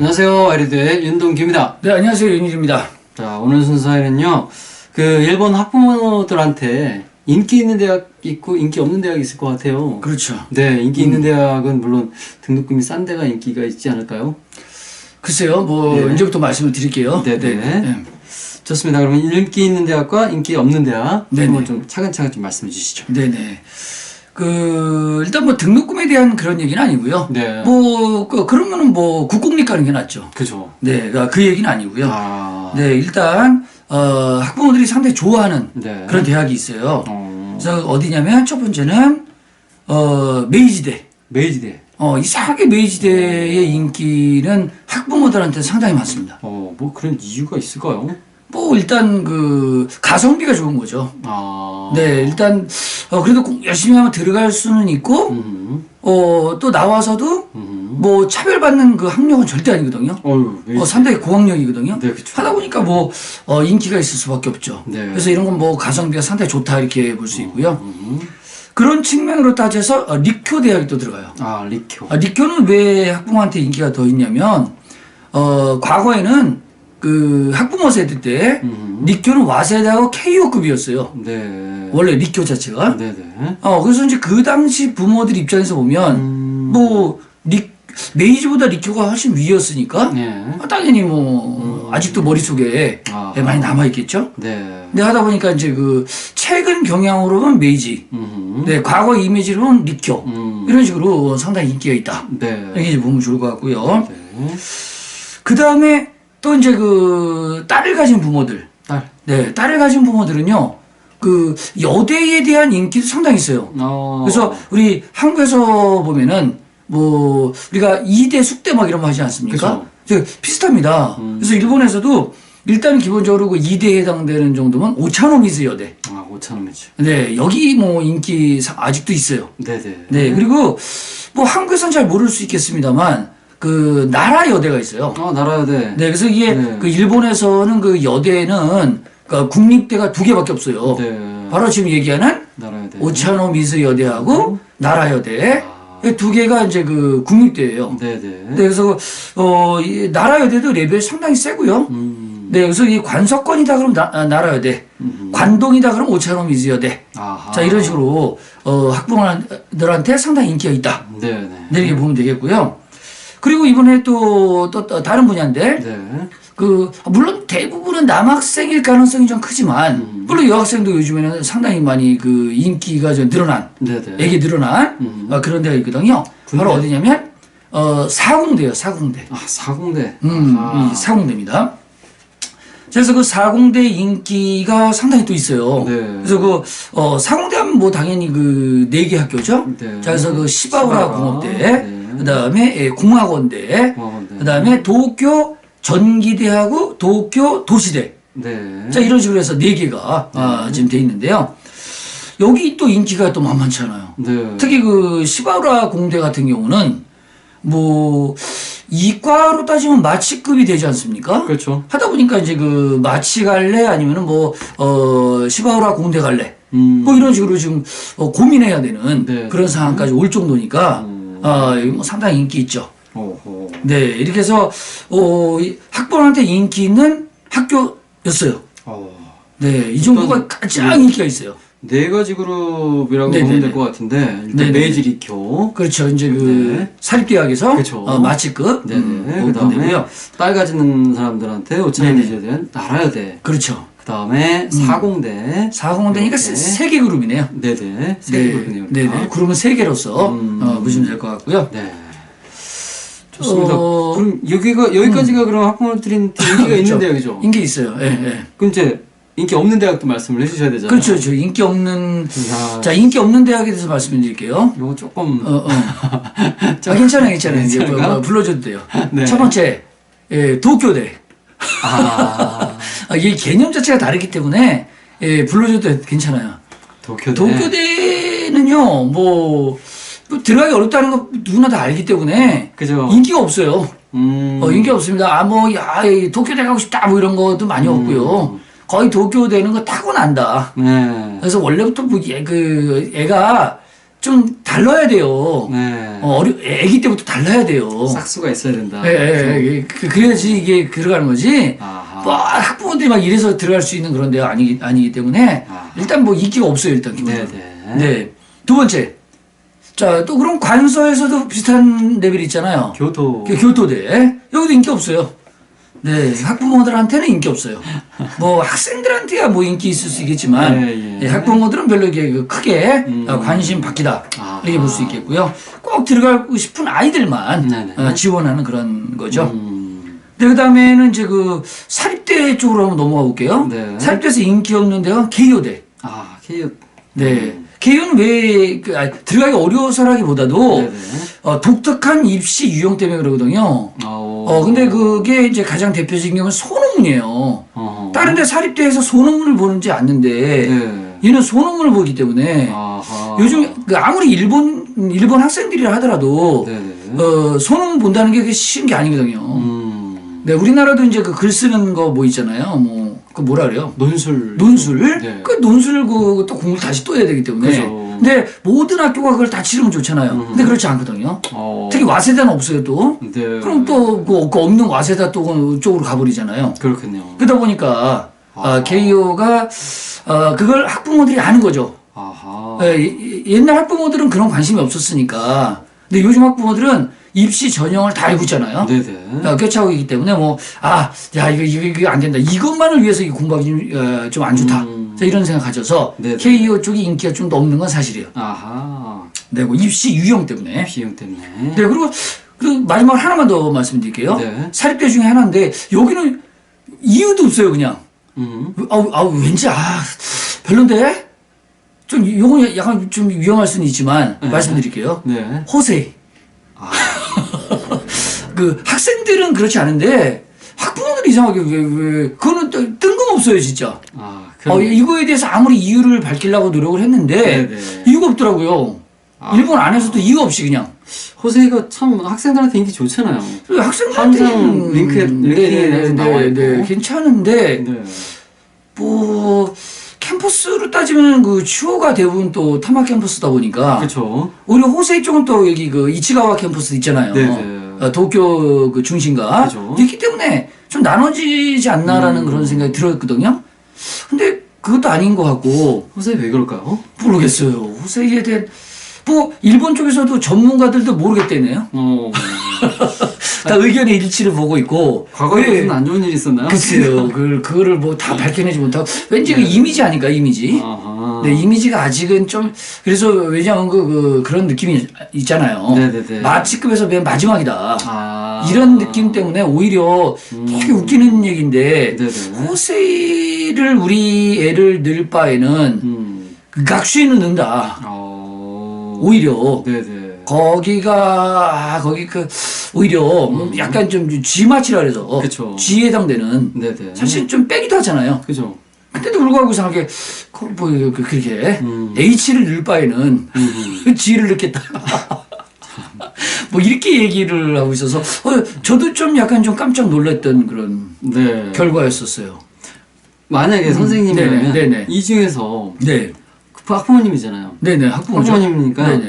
안녕하세요. 아이리드의 윤동규입니다. 네, 안녕하세요. 윤일입니다. 자, 오늘 순서에는요, 일본 학부모들한테 인기 있는 대학 있고 인기 없는 대학이 있을 것 같아요. 그렇죠. 네, 인기 있는 대학은 물론 등록금이 싼 데가 인기가 있지 않을까요? 글쎄요, 네. 이제부터 말씀을 드릴게요. 네네. 좋습니다. 그러면 인기 있는 대학과 인기 없는 대학 네네. 한번 좀 차근차근 좀 말씀해 주시죠. 네네. 일단 등록금에 대한 그런 얘기는 아니고요. 네. 그러면은 국공립 가는 게 낫죠. 그죠. 네, 그 얘기는 아니고요. 아. 네, 일단, 학부모들이 상당히 좋아하는 네. 그런 대학이 있어요. 어. 그래서 어디냐면 첫 번째는, 메이지대. 메이지대. 이상하게 메이지대의 인기는 학부모들한테 상당히 많습니다. 뭐 그런 이유가 있을까요? 일단 가성비가 좋은 거죠. 아. 네, 일단 그래도 꼭 열심히 하면 들어갈 수는 있고 또 나와서도 차별받는 그 학력은 절대 아니거든요. 상당히 고학력이거든요. 네, 그쵸. 하다 보니까 인기가 있을 수밖에 없죠. 네. 그래서 이런 건 가성비가 상당히 좋다 이렇게 볼 수 있고요. 그런 측면으로 따져서 리쿄 대학이 또 들어가요. 아, 리쿄. 리쿄는 왜 학부모한테 인기가 더 있냐면 과거에는 그 학부모 세대 때 리쿄는 와세다하고 KO급이었어요. 네. 원래 리쿄 자체가. 네네. 그래서 이제 그 당시 부모들 입장에서 보면 메이지보다 리쿄가 훨씬 위였으니까 네. 당연히 아직도 머릿속에 아하. 많이 남아 있겠죠. 네. 근데 하다 보니까 이제 최근 경향으로는 메이지, 네, 과거 이미지로는 리쿄 이런 식으로 상당히 인기가 있다. 네. 이렇게 이제 보면 좋을 것 같고요. 네. 그 다음에 또 이제 딸을 가진 부모들. 네, 딸을 가진 부모들은요, 여대에 대한 인기도 상당히 있어요. 그래서 우리 한국에서 보면은, 우리가 이대, 숙대 이런 거 하지 않습니까? 비슷합니다. 그래서 일본에서도 일단 기본적으로 이대에 해당되는 정도면 오차노미즈 여대. 아, 오차노미즈. 네, 여기 인기 아직도 있어요. 네네. 네, 그리고 한국에서는 잘 모를 수 있겠습니다만, 나라 여대가 있어요. 나라여대. 네, 그래서 이게 일본에서는 여대는 국립대가 2개밖에 없어요. 네. 바로 지금 얘기하는 나라여대. 오차노미즈 여대하고 나라여대. 이 2개가 이제 국립대예요. 네네. 네, 그래서 이 나라여대도 레벨 상당히 세고요. 네, 그래서 이 관서권이다 그러면 나라여대, 관동이다 그러면 오차노미즈 여대. 아하. 자, 이런 식으로 학부모들한테 상당히 인기가 있다. 네네. 네, 이렇게 보면 되겠고요. 그리고 이번에 또 다른 분야인데, 네. 물론 대부분은 남학생일 가능성이 좀 크지만, 물론 여학생도 요즘에는 상당히 많이 인기가 좀 늘어난, 네네. 애기 늘어난, 그런 데가 있거든요. 바로 어디냐면, 사공대요, 사공대. 아, 사공대. 이 사공대입니다. 그래서 사공대 인기가 상당히 또 있어요. 네. 그래서 사공대 하면 당연히 4개 학교죠. 네. 자, 그래서 시바우라 공업대, 네. 그 다음에 공학원대, 그 다음에 도쿄 전기대하고 도쿄 도시대. 네. 자, 이런 식으로 해서 4개가 지금 돼 있는데요. 여기 또 인기가 또 만만치 않아요. 네. 특히 시바우라 공대 같은 경우는 이과로 따지면 마치급이 되지 않습니까? 그렇죠. 하다 보니까 이제 마치 갈래 아니면은 시바우라 공대 갈래. 이런 식으로 지금 고민해야 되는 네. 그런 상황까지 올 정도니까 이거 상당히 인기 있죠. 오호. 네, 이렇게 해서 학부모한테 인기 있는 학교였어요. 네, 이 정도가 가장 인기가 있어요. 4가지 그룹이라고 네네네. 보면 될 것 같은데, 일단 네네. 메이지 리쿄. 그렇죠. 이제 네. 사립대학에서 그쵸. 마치급. 네네. 그 다음에 그다음에 딸 가지는 사람들한테 오차노미즈에 대한 나라여대. 그렇죠. 그다음에 사공대. 사공대니까 이렇게. 3개 그룹이네요. 네네. 세 그룹이네요. 네네. 그룹은 3개로서 보시면 될 것 같고요. 네. 좋습니다. 그럼 여기까지가 그럼 학부모들한테 인기가 그렇죠. 있는 대학이죠? 인기 있어요. 예, 예. 그럼 이제 인기 없는 대학도 말씀을 해주셔야 되잖아요. 그렇죠. 인기 없는, 야. 자, 인기 없는 대학에 대해서 말씀드릴게요. 이거 조금. 괜찮아요. 이제 괜찮을까요? 불러줘도 돼요. 네. 첫 번째, 도쿄대. 아. 이 개념 자체가 다르기 때문에, 불러줘도 괜찮아요. 도쿄대. 도쿄대는요, 들어가기 어렵다는 거 누구나 다 알기 때문에, 그죠. 인기가 없어요. 인기 없습니다. 도쿄대 가고 싶다, 이런 것도 많이 없고요. 거의 도쿄대는 거 타고 난다. 네. 그래서 원래부터 애가 좀 달라야 돼요. 네. 애기 때부터 달라야 돼요. 싹수가 있어야 된다. 예. 그래야지 이게 들어가는 거지. 아하. 뭐 학부모들이 막 이래서 들어갈 수 있는 그런 데가 아니기 때문에 아하. 일단 뭐 인기가 없어요, 일단 기본적으로. 네네. 네. 두 번째. 자, 또 그럼 관서에서도 비슷한 레벨이 있잖아요. 교토대. 여기도 인기 없어요. 네, 학부모들한테는 인기 없어요. 뭐 학생들한테야 뭐 인기 있을 수 있겠지만 학부모들은 별로 이게 크게 관심 받기다 이렇게 볼 수 있겠고요. 꼭 들어가고 싶은 아이들만 지원하는 그런 거죠. 네, 그다음에는 이제 그 사립대 쪽으로 한번 넘어가 볼게요. 네. 사립대에서 인기 없는 데가 개요대. 개요. 네. 개요는 왜 들어가기 어려워서라기보다도 독특한 입시 유형 때문에 그러거든요. 근데 그게 이제 가장 대표적인 경우는 소논문이에요. 다른 데 사립대에서 소논문을 보는지 않는데 얘는 소논문을 보기 때문에 요즘 아무리 일본 학생들이라 하더라도 소논문 본다는 게 그게 쉬운 게 아니거든요. 네, 우리나라도 이제 그 글 쓰는 거 뭐 있잖아요. 뭐, 그 뭐라 그래요? 논술. 네. 그 논술 또 공부를 다시 또 해야 되기 때문에. 그죠. 근데 모든 학교가 그걸 다 치르면 좋잖아요. 근데 그렇지 않거든요. 특히 와세다는 없어요, 또. 네. 그럼 또 그 없는 와세다 쪽으로 가버리잖아요. 그렇군요. 그러다 보니까, 개요가, 그걸 학부모들이 아는 거죠. 옛날 학부모들은 그런 관심이 없었으니까. 근데 요즘 학부모들은 입시 전형을 다 알고 있잖아요. 네네. 꿰차고 있기 때문에 이거 안 된다. 이것만을 위해서 이 공부하기 좀 안 좋다. 이런 생각 가져서 KEO 쪽이 인기가 좀 더 없는 건 사실이에요. 네, 뭐 입시 유형 때문에. 네, 그리고 그 마지막 하나만 더 말씀드릴게요. 네. 사립대 중에 하나인데 여기는 이유도 없어요, 그냥. 왠지 별론데. 좀 요건 약간 좀 위험할 수는 있지만 말씀드릴게요. 네. 호세이. 그 학생들은 그렇지 않은데 학부모들이 이상하게 그거는 뜬금없어요 진짜. 이거에 대해서 아무리 이유를 밝히려고 노력을 했는데 이유가 없더라고요. 일본 안에서도 이유 없이 그냥. 호세이가 참 학생들한테 인기 좋잖아요. 학생들한테 항상 링크에 나와 있고. 괜찮은데 뭐 캠퍼스로 따지면 그 추호가 대부분 또 타마 캠퍼스다 보니까. 그렇죠. 오히려 호세이 쪽은 또 여기 그 이치가와 캠퍼스 있잖아요. 도쿄 그 중심가. 그죠. 있기 때문에 좀 나눠지지 않나라는 그런 생각이 들었거든요. 근데 그것도 아닌 것 같고. 호세이 왜 그럴까요? 모르겠어요. 호세이에 대한 뭐 일본 쪽에서도 전문가들도 모르겠대네요. 다 의견의 일치를 보고 있고. 과거에 무슨 안 좋은 일이 있었나요? 글쎄요. 그거를 뭐 다 밝혀내지 못하고 왠지 그 이미지 아닐까 이미지. 네, 이미지가 아직은 좀 그래서 왜냐하면 그런 느낌이 있잖아요. 마치급에서 맨 마지막이다. 이런 느낌 때문에 오히려 되게 웃기는 얘기인데 호세이를 우리 애를 넣을 바에는学習는 넣는다. 오히려 거기가 오히려 약간 좀 G마치라 그래서 G에 해당되는 사실 좀 빼기도 하잖아요. 그죠. 그때도 불구하고 이상하게 그렇게 H를 넣을 바에는 G를 넣겠다. 뭐 이렇게 얘기를 하고 있어서 저도 좀 약간 좀 깜짝 놀랐던 그런 결과였었어요. 만약에 선생님이라면 이 중에서 학부모님이잖아요. 학부모님이니까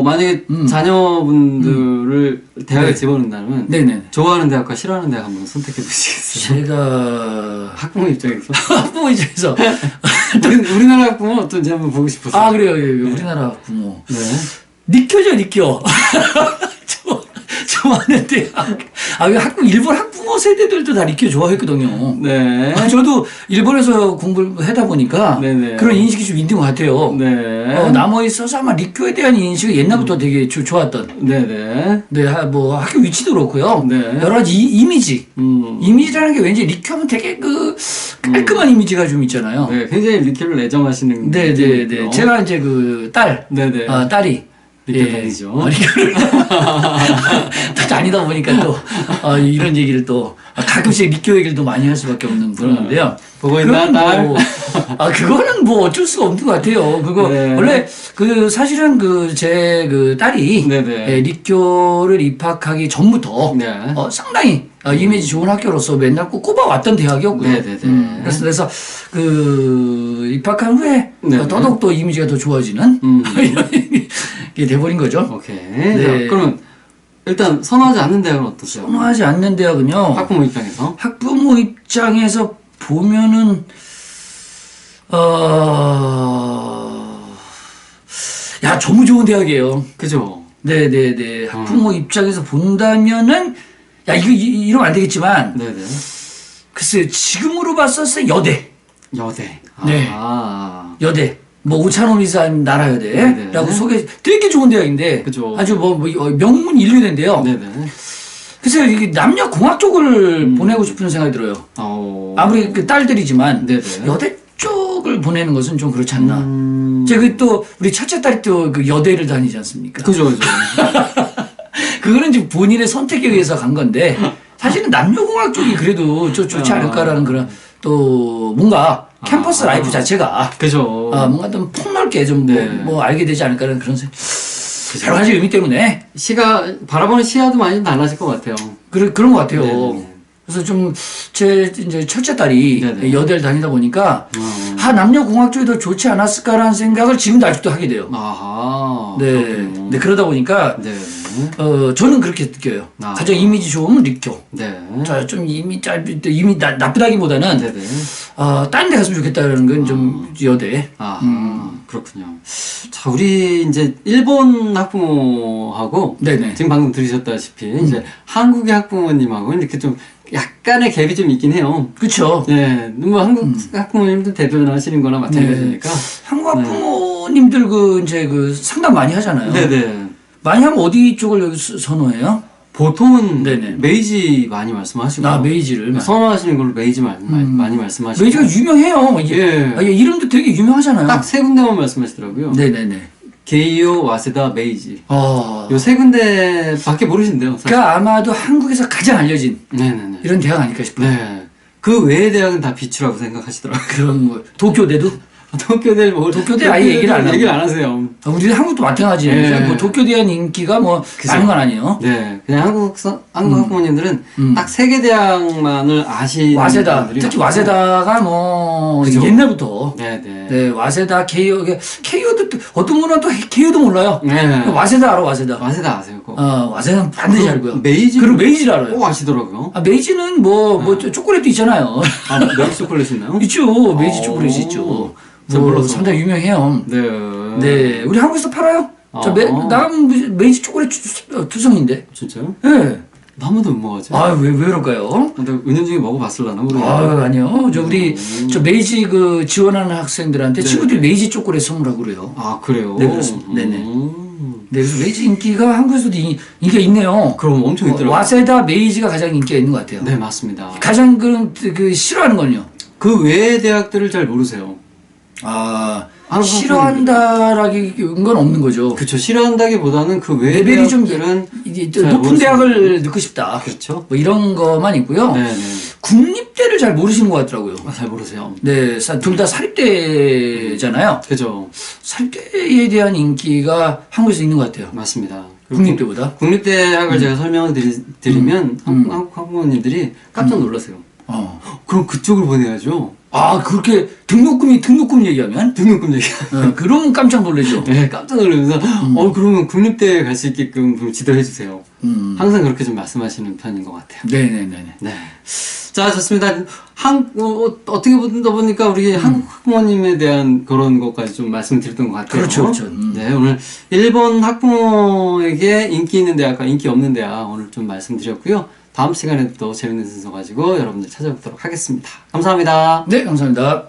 만약에 자녀분들을 대학에 집어넣는다면 좋아하는 대학과 싫어하는 대학 한번 선택해 보시겠어요? 제가 학부모 입장에서 학부모 입장에서 우리나라 학부모 어떤지 한번 보고 싶었어요. 그래요. 우리나라 학부모. 니쿄죠, 니쿄. 좋아하는 대학. 일본 학부모 세대들도 다 니쿄 좋아했거든요. 저도 일본에서 공부를 하다 보니까 그런 인식이 좀 있는 것 같아요. 남아에 있어서 아마 니쿄에 대한 인식이 옛날부터 되게 좋았던. 뭐 학교 위치도 그렇고요. 여러 가지 이미지. 이미지라는 게 왠지 니쿄 하면 되게 깔끔한 이미지가 좀 있잖아요. 굉장히 니쿄를 애정하시는. 제가 이제 딸이 다니죠. 리쿄를 또 다니다 보니까 또 이런 얘기를 또 가끔씩 리쿄 얘기를 또 많이 할 수밖에 없는 그런 건데요. 보고 있나 딸? 그거는 뭐 어쩔 수가 없는 것 같아요. 그거 원래 사실은 제 딸이 리쿄를 입학하기 전부터 상당히 이미지 좋은 학교로서 맨날 꼭 꼽아왔던 대학이었고요. 네네네. 그래서 입학한 후에 네네. 더더욱 또 이미지가 더 좋아지는 이게 돼버린 거죠. 오케이. 네. 자, 그러면 일단 선호하지 않는 대학은 어떠세요? 선호하지 않는 대학은요. 학부모 입장에서? 학부모 입장에서 보면은 너무 좋은 대학이에요. 그죠? 네네네. 학부모 입장에서 본다면은 이거 이러면 안 되겠지만 네네. 글쎄요, 지금으로 봤었을 때 여대. 네. 여대. 오찬원 이사님 나라여대라고 소개, 되게 좋은 대학인데. 그죠. 아주 명문 인류대인데요. 네네. 글쎄요, 이게 남녀 공학 쪽을 보내고 싶은 생각이 들어요. 아무리 그 딸들이지만. 네네. 여대 쪽을 보내는 것은 좀 그렇지 않나. 제가 또 우리 첫째 딸이 또 그 여대를 다니지 않습니까? 그죠. 그거는 이제 본인의 선택에 의해서 간 건데, 사실은 남녀공학 쪽이 그래도 좋지 않을까라는 그런 또 뭔가 캠퍼스 라이프 자체가 그죠. 뭔가 좀 폭넓게 좀 네. 알게 되지 않을까라는 그런 여러 가지 의미 때문에 바라보는 시야도 많이 좀 달라질 것 같아요. 그런 것 같아요. 네네. 그래서 좀 제 이제 첫째 딸이 네네. 여대를 다니다 보니까 남녀공학 쪽이 더 좋지 않았을까라는 생각을 지금도 아직도 하게 돼요. 아하. 네. 그렇군요. 네, 그러다 보니까 네. 저는 그렇게 느껴요. 가장 이미지 좋으면 리쿄. 네. 좀 이미 나쁘다기보다는 네네. 다른 데 갔으면 좋겠다는 건 좀 여대. 그렇군요. 자, 우리 이제 일본 학부모하고 네네. 지금 방금 들으셨다시피 이제 한국의 학부모님하고 이렇게 좀 약간의 갭이 좀 있긴 해요. 그렇죠. 네, 한국 학부모님들 대변하시는 거나 마찬가지니까. 한국 학부모님들 이제 상담 많이 하잖아요. 네네. 많이 하면 어디 쪽을 여기 선호해요? 보통은 네네. 메이지 많이 말씀하시고. 메이지를. 선호하시는 걸로 메이지 많이 말씀하시고. 메이지가 유명해요. 이게 이름도 되게 유명하잖아요. 딱 세 군데만 말씀하시더라고요. 네네네. 게이오, 와세다, 메이지. 요 세 군데밖에 모르신대요. 사실. 그러니까 아마도 한국에서 가장 알려진 네네네. 이런 대학 아닐까 싶어요. 네. 그 외의 대학은 다 비추라고 생각하시더라고요. 그런 도쿄대도? 도쿄대 도쿄대 아예 얘기를 안 하세요. 우리 한국도 마찬가지예요. 네. 도쿄대에 대한 인기가 많은 건 아니에요. 네. 그냥 한국 학부모님들은 딱 세 개 대학만을 아시는 와세다. 분들이 특히 많아요. 와세다가 그죠. 옛날부터. 네네. 네, 와세다, 케이오도 어떤 분은 또 케이오도 몰라요. 네. 와세다 알아, 와세다. 와세다 아세요? 와세다는 반드시 알고요. 메이지. 그리고 메이지를 알아요. 꼭 아시더라고요. 메이지는 초콜릿도 있잖아요. 메이지 초콜릿 있나요? 있죠. 메이지 초콜릿이 있죠. 상당히 유명해요. 네. 네, 우리 한국에서 팔아요. 나가면 메이지 초콜릿 투성인데. 진짜요? 네. 한 번도 못 먹어가지고. 왜 그럴까요? 근데 은연중에 먹어봤을라나 모르겠어요. 아니요. 우리 메이지 지원하는 학생들한테 친구들이 메이지 초콜릿 선물하고 그래요. 그래요? 네, 그렇습니다. 네네. 네, 그래서 메이지 인기가 한국에서도 인기가 있네요. 그럼 엄청 있더라고요. 와세다 메이지가 가장 인기가 있는 것 같아요. 네, 맞습니다. 가장 싫어하는 건요? 그 외의 대학들을 잘 모르세요. 싫어한다라는 건 없는 거죠. 그렇죠. 싫어한다기보다는 그 외의 레벨이 좀 대학들은 높은 대학을 넣고 싶다. 그렇죠. 이런 것만 있고요. 네네. 국립대를 잘 모르시는 것 같더라고요. 잘 모르세요. 네, 둘 다 사립대잖아요. 그죠. 사립대에 대한 인기가 한국에서 있는 것 같아요. 맞습니다. 국립대보다. 국립대학을 제가 설명을 드리면 한국 학부모님들이 깜짝 놀라세요. 그럼 그쪽을 보내야죠. 그렇게 등록금 얘기하면? 등록금 얘기하면. 그러면 깜짝 놀라죠. 네, 깜짝 놀라면서, 그러면 국립대에 갈 수 있게끔 좀 지도해주세요. 항상 그렇게 좀 말씀하시는 편인 것 같아요. 네네네. 네. 자, 좋습니다. 어떻게 보니까 우리 한국 학부모님에 대한 그런 것까지 좀 말씀드렸던 것 같아요. 그렇죠. 네, 오늘 일본 학부모에게 인기 있는 대학과 인기 없는 대학 오늘 좀 말씀드렸고요. 다음 시간에 또 재밌는 순서 가지고 여러분들 찾아뵙도록 하겠습니다. 감사합니다. 네, 감사합니다.